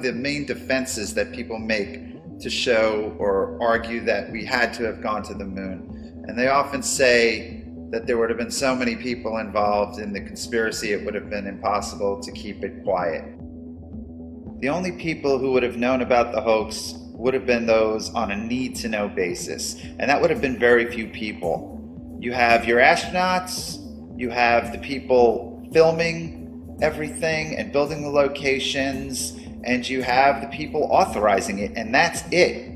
the main defenses that people make to show or argue that we had to have gone to the moon. And they often say that there would have been so many people involved in the conspiracy, it would have been impossible to keep it quiet. The only people who would have known about the hoax would have been those on a need-to-know basis, and that would have been very few people. You have your astronauts, you have the people filming everything and building the locations, and you have the people authorizing it, and that's it.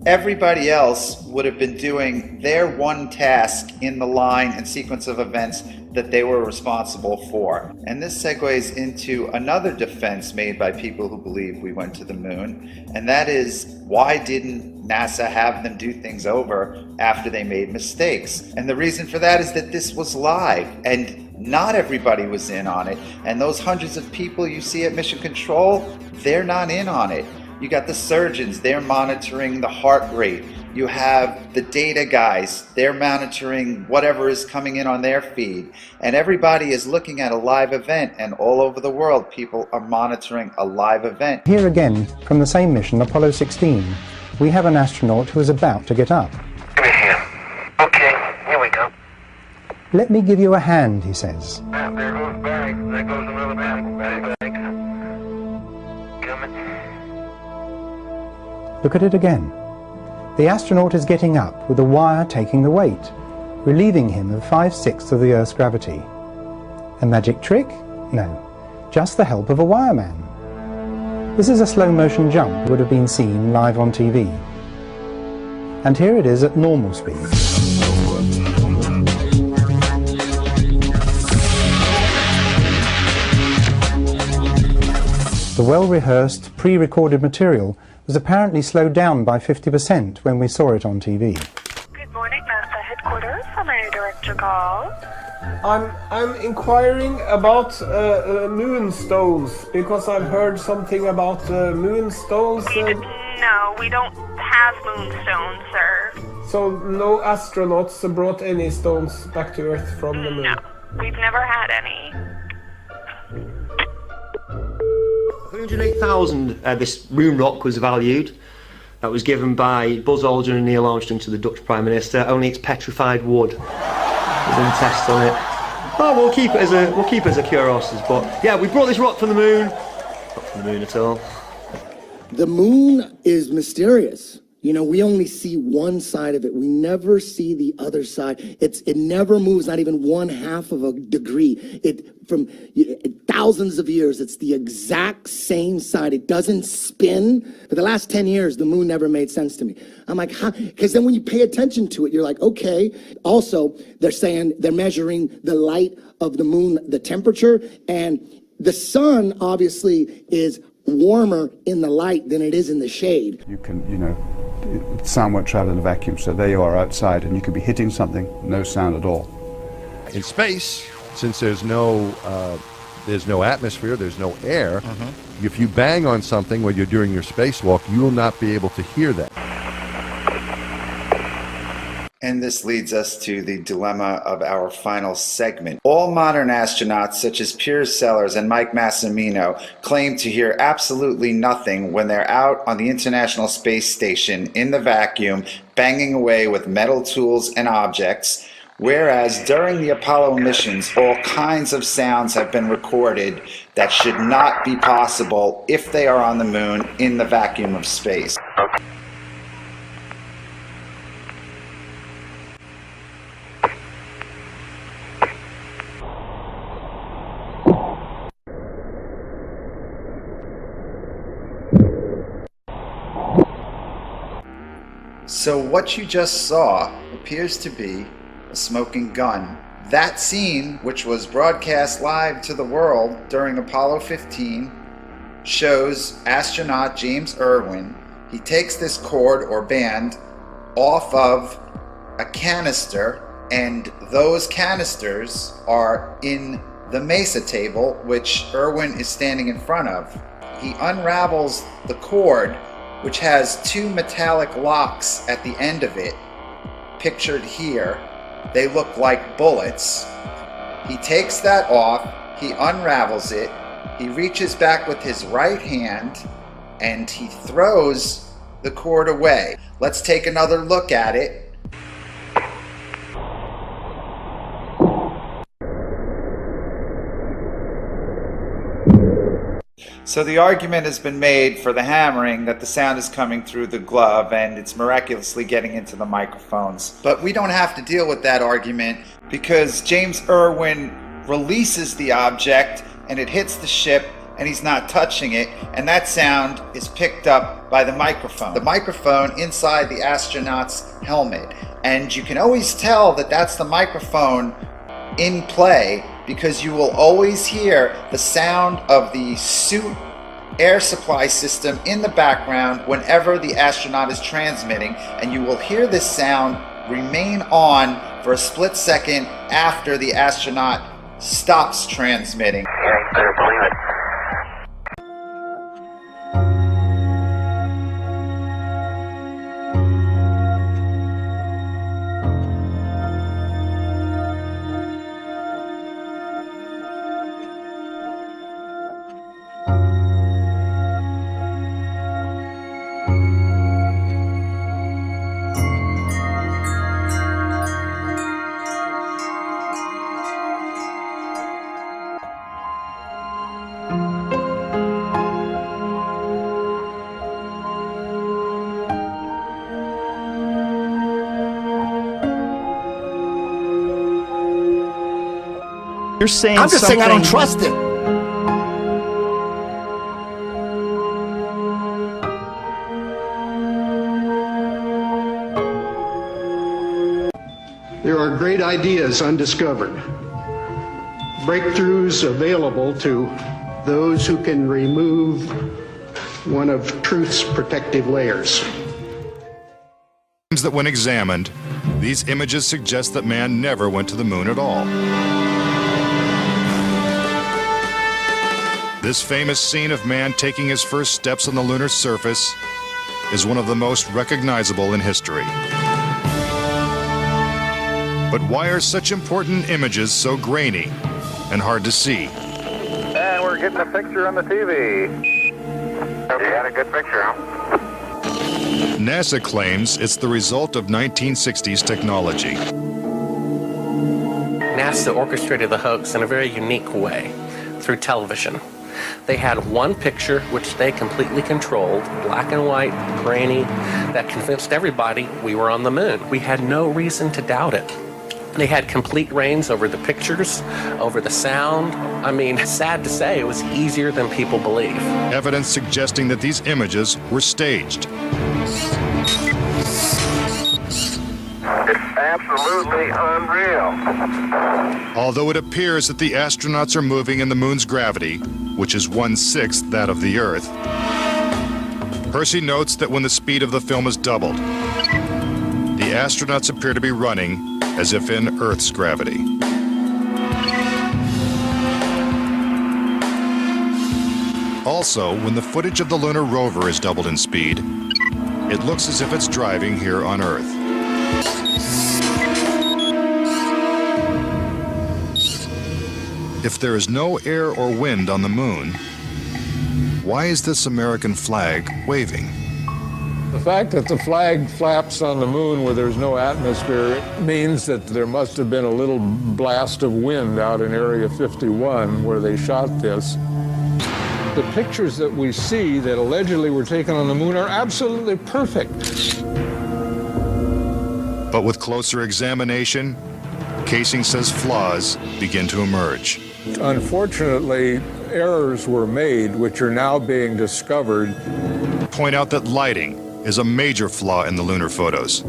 Everybody else would have been doing their one task in the line and sequence of events that they were responsible for. And this segues into another defense made by people who believe we went to the moon, and that is, why didn't NASA have them do things over after they made mistakes? And the reason for that is that this was live, and not everybody was in on it. And those hundreds of people you see at Mission Control, they're not in on it. You got the surgeons, they're monitoring the heart rate. You have the data guys, they're monitoring whatever is coming in on their feed. And everybody is looking at a live event, and all over the world, people are monitoring a live event. Here again, from the same mission, Apollo 16, we have an astronaut who is about to get up. Give me a hand. Okay, here we go. Let me give you a hand, he says. There goes bag. There goes another bag. Coming. Look at it again. The astronaut is getting up with the wire taking the weight, relieving him of 5/6 of the Earth's gravity. A magic trick? No, just the help of a wireman. This is a slow-motion jump that would have been seen live on TV. And here it is at normal speed. The well-rehearsed, pre-recorded material was apparently slowed down by 50% when we saw it on TV. Good morning, NASA headquarters. How may I direct your call? I'm inquiring about moonstones, because I've heard something about moonstones. No, we don't have moonstones, sir. So no astronauts brought any stones back to Earth from the moon? No, we've never had any. 308,000 this moon rock was valued. That was given by Buzz Aldrin and Neil Armstrong to the Dutch Prime Minister. Only it's petrified wood. There's been tests on it. Oh, we'll keep it as a curiosity. But yeah, we brought this rock from the moon. Not from the moon at all. The moon is mysterious. You know, we only see one side of it. We never see the other side. It never moves, not even 1/2 of a degree. From thousands of years, it's the exact same side. It doesn't spin. For the last 10 years, the moon never made sense to me. I'm like, huh? Because then when you pay attention to it, you're like, okay. Also, they're saying they're measuring the light of the moon, the temperature, and the sun obviously is warmer in the light than it is in the shade. You can, sound won't travel in a vacuum, so there you are outside, and you could be hitting something, no sound at all. In space, since there's no atmosphere, there's no air, if you bang on something when you're doing your spacewalk, you will not be able to hear that. And this leads us to the dilemma of our final segment. All modern astronauts, such as Piers Sellers and Mike Massimino, claim to hear absolutely nothing when they're out on the International Space Station in the vacuum, banging away with metal tools and objects, whereas during the Apollo missions, all kinds of sounds have been recorded that should not be possible if they are on the moon in the vacuum of space. So what you just saw appears to be a smoking gun. That scene, which was broadcast live to the world during Apollo 15, shows astronaut James Irwin. He takes this cord or band off of a canister, and those canisters are in the mesa table, which Irwin is standing in front of. He unravels the cord, which has 2 metallic locks at the end of it, pictured here. They look like bullets. He takes that off, he unravels it, he reaches back with his right hand, and he throws the cord away. Let's take another look at it. So the argument has been made for the hammering that the sound is coming through the glove and it's miraculously getting into the microphones. But we don't have to deal with that argument because James Irwin releases the object and it hits the ship and he's not touching it, and that sound is picked up by the microphone inside the astronaut's helmet. And you can always tell that that's the microphone in play because you will always hear the sound of the suit air supply system in the background whenever the astronaut is transmitting, and you will hear this sound remain on for a split second after the astronaut stops transmitting. Yeah, you better believe it. You're saying I'm just saying I don't something- trust it. There are great ideas undiscovered, breakthroughs available to those who can remove one of truth's protective layers. That when examined, these images suggest that man never went to the moon at all. This famous scene of man taking his first steps on the lunar surface is one of the most recognizable in history. But why are such important images so grainy and hard to see? And we're getting a picture on the TV. You had a good picture, huh? NASA claims it's the result of 1960s technology. NASA orchestrated the hoax in a very unique way through television. They had one picture which they completely controlled, black and white, grainy, that convinced everybody we were on the moon. We had no reason to doubt it. They had complete reins over the pictures, over the sound. I mean, sad to say, it was easier than people believe. Evidence suggesting that these images were staged. It's absolutely unreal. Although it appears that the astronauts are moving in the moon's gravity, which is 1/6 that of the Earth, Percy notes that when the speed of the film is doubled, the astronauts appear to be running as if in Earth's gravity. Also, when the footage of the lunar rover is doubled in speed, it looks as if it's driving here on Earth. If there is no air or wind on the moon, why is this American flag waving? The fact that the flag flaps on the moon where there's no atmosphere means that there must have been a little blast of wind out in Area 51 where they shot this. The pictures that we see that allegedly were taken on the moon are absolutely perfect. But with closer examination, Casing says flaws begin to emerge. Unfortunately, errors were made which are now being discovered. Point out that lighting is a major flaw in the lunar photos.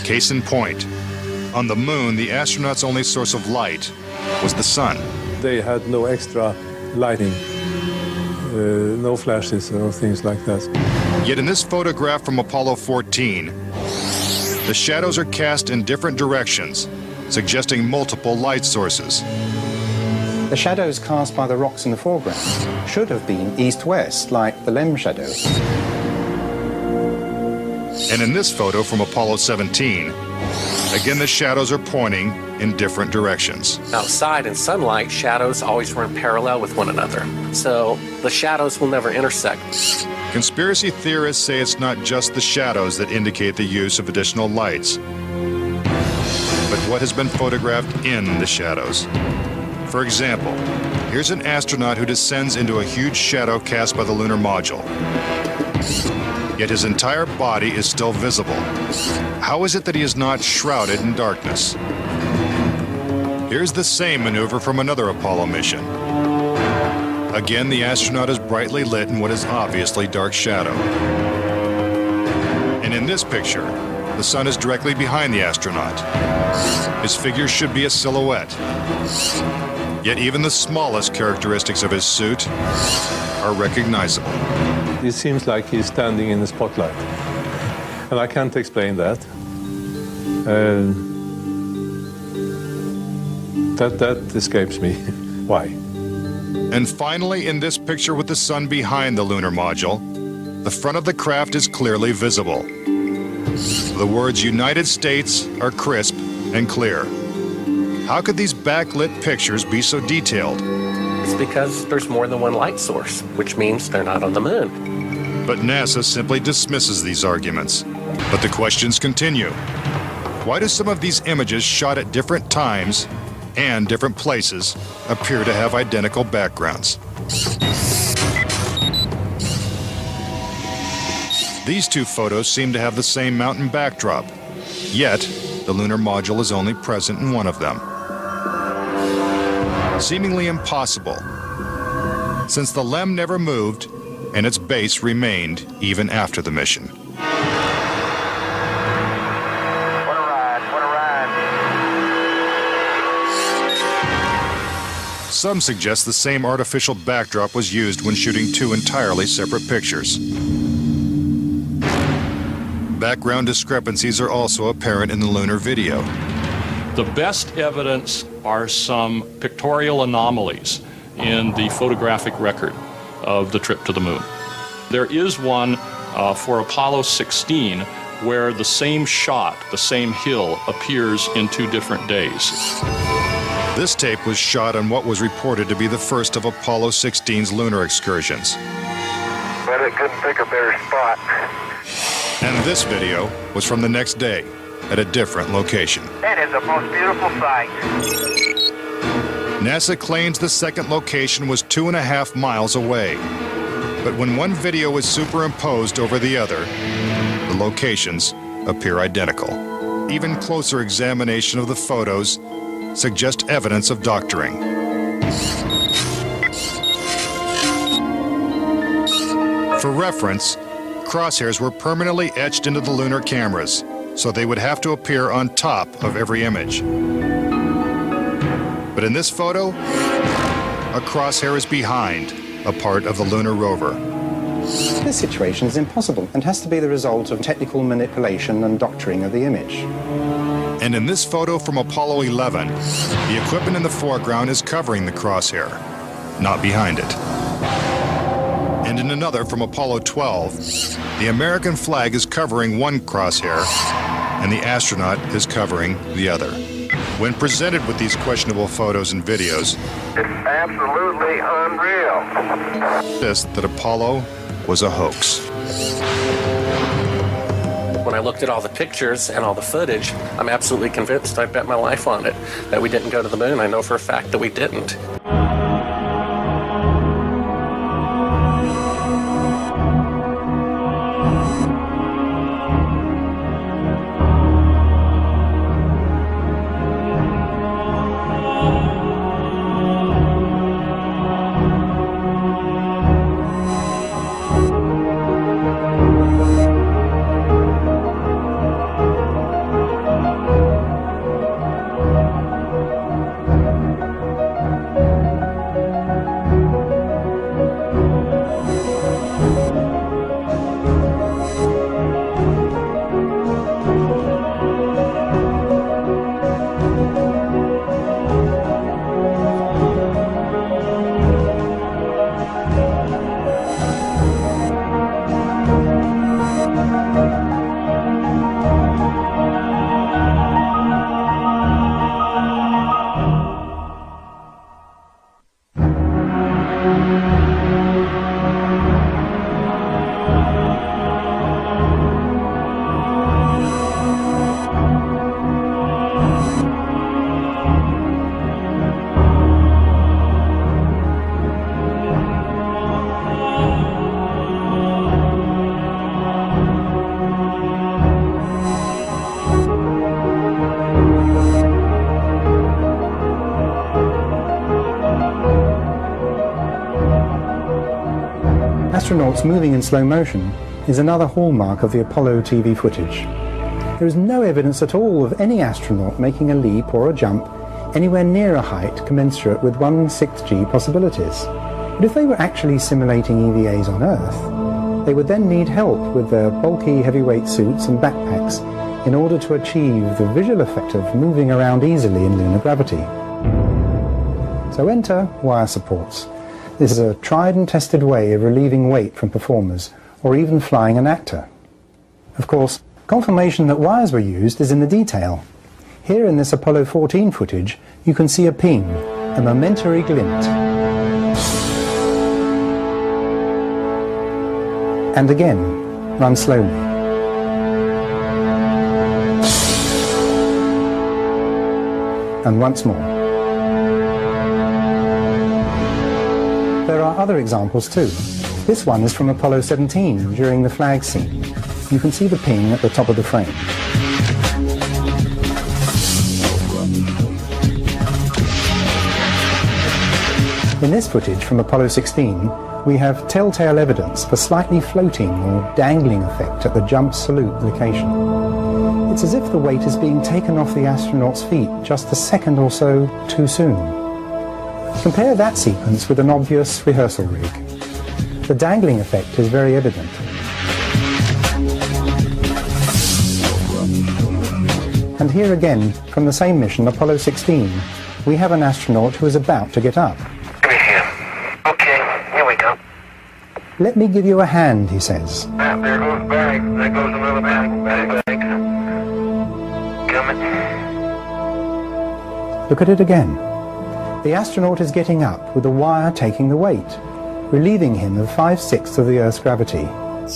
Case in point, on the moon, the astronauts' only source of light was the sun. They had no extra lighting, no flashes or things like that. Yet in this photograph from Apollo 14, the shadows are cast in different directions, suggesting multiple light sources. The shadows cast by the rocks in the foreground should have been east-west, like the LEM shadow. And in this photo from Apollo 17, again the shadows are pointing in different directions. Outside in sunlight, shadows always run parallel with one another, so the shadows will never intersect. Conspiracy theorists say it's not just the shadows that indicate the use of additional lights, but what has been photographed in the shadows. For example, here's an astronaut who descends into a huge shadow cast by the lunar module. Yet his entire body is still visible. How is it that he is not shrouded in darkness? Here's the same maneuver from another Apollo mission. Again, the astronaut is brightly lit in what is obviously dark shadow. And in this picture, the sun is directly behind the astronaut. His figure should be a silhouette. Yet even the smallest characteristics of his suit are recognizable. It seems like he's standing in the spotlight. And I can't explain that. That escapes me. Why? And finally, in this picture with the sun behind the lunar module, the front of the craft is clearly visible. The words United States are crisp and clear. How could these backlit pictures be so detailed? It's because there's more than one light source, which means they're not on the moon. But NASA simply dismisses these arguments. But the questions continue. Why do some of these images shot at different times and different places appear to have identical backgrounds? These two photos seem to have the same mountain backdrop, yet the lunar module is only present in one of them. Seemingly impossible, since the LEM never moved and its base remained even after the mission. Some suggest the same artificial backdrop was used when shooting two entirely separate pictures. Background discrepancies are also apparent in the lunar video. The best evidence are some pictorial anomalies in the photographic record of the trip to the moon. There is one for Apollo 16 where the same shot, the same hill, appears in 2 different days. This tape was shot on what was reported to be the first of Apollo 16's lunar excursions. But it couldn't pick a better spot. And this video was from the next day at a different location. It is the most beautiful sight. NASA claims the second location was 2.5 miles away. But when one video is superimposed over the other, the locations appear identical. Even closer examination of the photos suggest evidence of doctoring. For reference, crosshairs were permanently etched into the lunar cameras, so they would have to appear on top of every image. But in this photo, a crosshair is behind a part of the lunar rover. This situation is impossible and has to be the result of technical manipulation and doctoring of the image. And in this photo from Apollo 11, the equipment in the foreground is covering the crosshair, not behind it. And in another from Apollo 12, the American flag is covering one crosshair and the astronaut is covering the other. When presented with these questionable photos and videos, It's absolutely unreal. that Apollo was a hoax. When I looked at all the pictures and all the footage, I'm absolutely convinced, I bet my life on it, that we didn't go to the moon. I know for a fact that we didn't. astronauts moving in slow motion is another hallmark of the Apollo TV footage. There is no evidence at all of any astronaut making a leap or a jump anywhere near a height commensurate with 1/6G possibilities. But if they were actually simulating EVAs on Earth, they would then need help with their bulky heavyweight suits and backpacks in order to achieve the visual effect of moving around easily in lunar gravity. So enter wire supports. This is a tried and tested way of relieving weight from performers, or even flying an actor. Of course, confirmation that wires were used is in the detail. Here in this Apollo 14 footage, you can see a ping, a momentary glint. And again, run slowly. And once more. There are other examples too. This one is from Apollo 17 during the flag scene. You can see the ping at the top of the frame. In this footage from Apollo 16, we have telltale evidence of a slightly floating or dangling effect at the jump salute location. It's as if the weight is being taken off the astronaut's feet just a second or so too soon. Compare that sequence with an obvious rehearsal rig. The dangling effect is very evident. And here again, from the same mission, Apollo 16, we have an astronaut who is about to get up. Okay, here we go. Let me give you a hand, he says. Ah, there goes bag. There goes another bag. Bag. Coming. Look at it again. The astronaut is getting up with a wire taking the weight, relieving him of 5/6 of the Earth's gravity.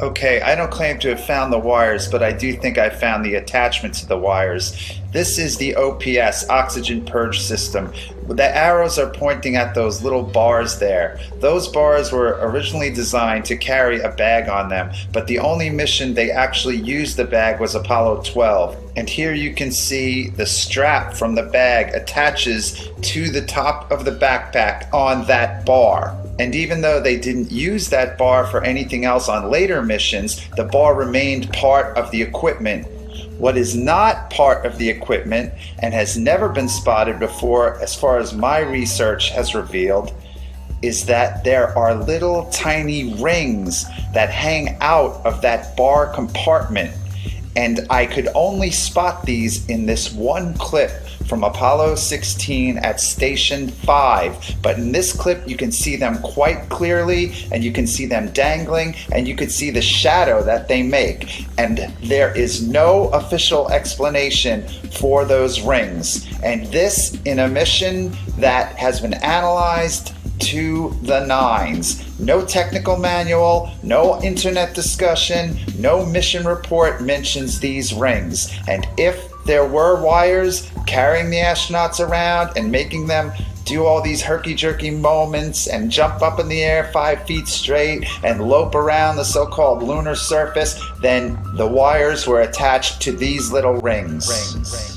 Okay, I don't claim to have found the wires, but I do think I found the attachment to the wires. This is the OPS, oxygen purge system. The arrows are pointing at those little bars there. Those bars were originally designed to carry a bag on them, but the only mission they actually used the bag was Apollo 12. And here you can see the strap from the bag attaches to the top of the backpack on that bar. And even though they didn't use that bar for anything else on later missions, the bar remained part of the equipment. What is not part of the equipment and has never been spotted before, as far as my research has revealed, is that there are little tiny rings that hang out of that bar compartment. And I could only spot these in this one clip from Apollo 16 at Station 5. But in this clip, you can see them quite clearly, and you can see them dangling, and you can see the shadow that they make. And there is no official explanation for those rings. And this in a mission that has been analyzed to the nines. No technical manual, no internet discussion, no mission report mentions these rings. And if there were wires carrying the astronauts around and making them do all these herky-jerky moments and jump up in the air 5 feet straight and lope around the so-called lunar surface, then the wires were attached to these little rings.